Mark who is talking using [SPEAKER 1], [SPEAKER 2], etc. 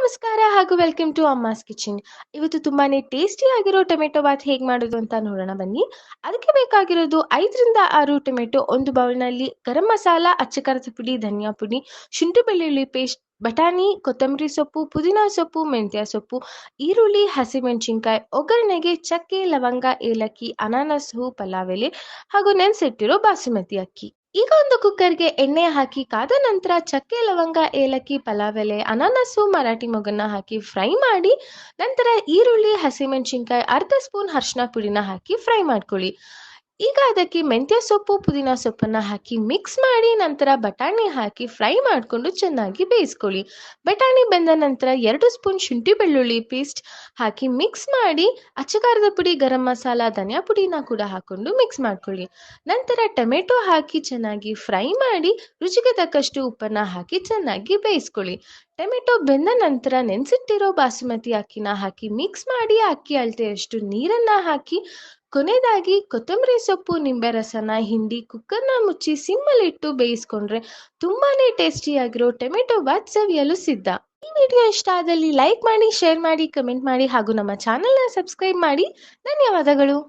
[SPEAKER 1] ನಮಸ್ಕಾರ ಹಾಗೂ welcome to ಅಮ್ಮಾಸ್ kitchen. ಇವತ್ತು ತುಂಬಾನೇ ಟೇಸ್ಟಿ ಆಗಿರೋ ಟೊಮೆಟೊ ಬಾತ್ ಹೇಗೆ ಮಾಡೋದು ಅಂತ ನೋಡೋಣ ಬನ್ನಿ. ಅದಕ್ಕೆ ಬೇಕಾಗಿರೋದು 5ರಿಂದ 6 ಟೊಮೆಟೊ, ಒಂದು ಬೌಲ್ನಲ್ಲಿ ಗರಂ ಮಸಾಲ, ಅಚ್ಚ ಖಾರದ ಪುಡಿ, ಧನಿಯಾ ಪುಡಿ, ಶುಂಠಿ ಬೆಳ್ಳುಳ್ಳಿ ಪೇಸ್ಟ್, ಬಟಾಣಿ, ಕೊತ್ತಂಬರಿ ಸೊಪ್ಪು, ಪುದೀನ ಸೊಪ್ಪು, ಮೆಂತ್ಯ ಸೊಪ್ಪು, ಈರುಳ್ಳಿ, ಹಸಿಮೆಣಸಿನ್ಕಾಯಿ, ಒಗ್ಗರಣೆಗೆ ಚಕ್ಕೆ, ಲವಂಗ, ಏಲಕ್ಕಿ, ಅನಾನಸ್ ಹೂ, ಪಲಾವ್ ಎಲೆ ಹಾಗೂ ನೆನೆಸಿಟ್ಟಿರೋ ಬಾಸುಮತಿ ಅಕ್ಕಿ. ಈಗ ಒಂದು ಕುಕ್ಕರ್ಗೆ ಎಣ್ಣೆ ಹಾಕಿ ಕಾದ ನಂತರ ಚಕ್ಕೆ, ಲವಂಗ, ಏಲಕ್ಕಿ, ಪಲಾವ್ ಎಲೆ, ಅನಾನಸು, ಮರಾಠಿ ಮೊಗನ್ನ ಹಾಕಿ ಫ್ರೈ ಮಾಡಿ, ನಂತರ ಈರುಳ್ಳಿ, ಹಸಿಮೆಣಸಿನ್ಕಾಯಿ, ಅರ್ಧ ಸ್ಪೂನ್ ಅರಿಶಿನ ಪುಡಿನ ಹಾಕಿ ಫ್ರೈ ಮಾಡ್ಕೊಳ್ಳಿ. ಈಗ ಅದಕ್ಕೆ ಮೆಂತ್ಯ ಸೊಪ್ಪು, ಪುದೀನ ಸೊಪ್ಪನ್ನ ಹಾಕಿ ಮಿಕ್ಸ್ ಮಾಡಿ, ನಂತರ ಬಟಾಣಿ ಹಾಕಿ ಫ್ರೈ ಮಾಡಿಕೊಂಡು ಚೆನ್ನಾಗಿ ಬೇಯಿಸ್ಕೊಳ್ಳಿ. ಬಟಾಣಿ ಬೆಂದ ನಂತರ 2 ಸ್ಪೂನ್ ಶುಂಠಿ ಬೆಳ್ಳುಳ್ಳಿ ಪೇಸ್ಟ್ ಹಾಕಿ ಮಿಕ್ಸ್ ಮಾಡಿ, ಅಚ್ಚಕಾರದ ಪುಡಿ, ಗರಂ ಮಸಾಲ, ಧನಿಯಾ ಪುಡಿನ ಕೂಡ ಹಾಕೊಂಡು ಮಿಕ್ಸ್ ಮಾಡ್ಕೊಳ್ಳಿ. ನಂತರ ಟೊಮೆಟೊ ಹಾಕಿ ಚೆನ್ನಾಗಿ ಫ್ರೈ ಮಾಡಿ, ರುಚಿಗೆ ತಕ್ಕಷ್ಟು ಉಪ್ಪನ್ನ ಹಾಕಿ ಚೆನ್ನಾಗಿ ಬೇಯಿಸ್ಕೊಳ್ಳಿ. ಟೊಮೆಟೊ ಬೆಂದ ನಂತರ ನೆನೆಸಿಟ್ಟಿರೋ ಬಾಸುಮತಿ ಅಕ್ಕಿನ ಹಾಕಿ ಮಿಕ್ಸ್ ಮಾಡಿ, ಅಕ್ಕಿ ಅಳತೆಯಷ್ಟು ನೀರನ್ನ ಹಾಕಿ, ಕೊನೆಯದಾಗಿ ಕೊತ್ತಂಬರಿ ಸೊಪ್ಪು, ನಿಂಬೆ ರಸನ ಹಿಂಡಿ ಕುಕ್ಕರ್ನ ಮುಚ್ಚಿ ಸಿಮ್ಮಲ್ಲಿಟ್ಟು ಬೇಯಿಸ್ಕೊಂಡ್ರೆ ತುಂಬಾನೇ ಟೇಸ್ಟಿಯಾಗಿರೋ ಟೊಮೆಟೊ ಬಾತ್ ಸವಿಯಲು ಸಿದ್ಧ. ಈ ವಿಡಿಯೋ ಇಷ್ಟ ಆದಲ್ಲಿ ಲೈಕ್ ಮಾಡಿ, ಶೇರ್ ಮಾಡಿ, ಕಮೆಂಟ್ ಮಾಡಿ ಹಾಗೂ ನಮ್ಮ ಚಾನೆಲ್ನ ಸಬ್ಸ್ಕ್ರೈಬ್ ಮಾಡಿ. ಧನ್ಯವಾದಗಳು.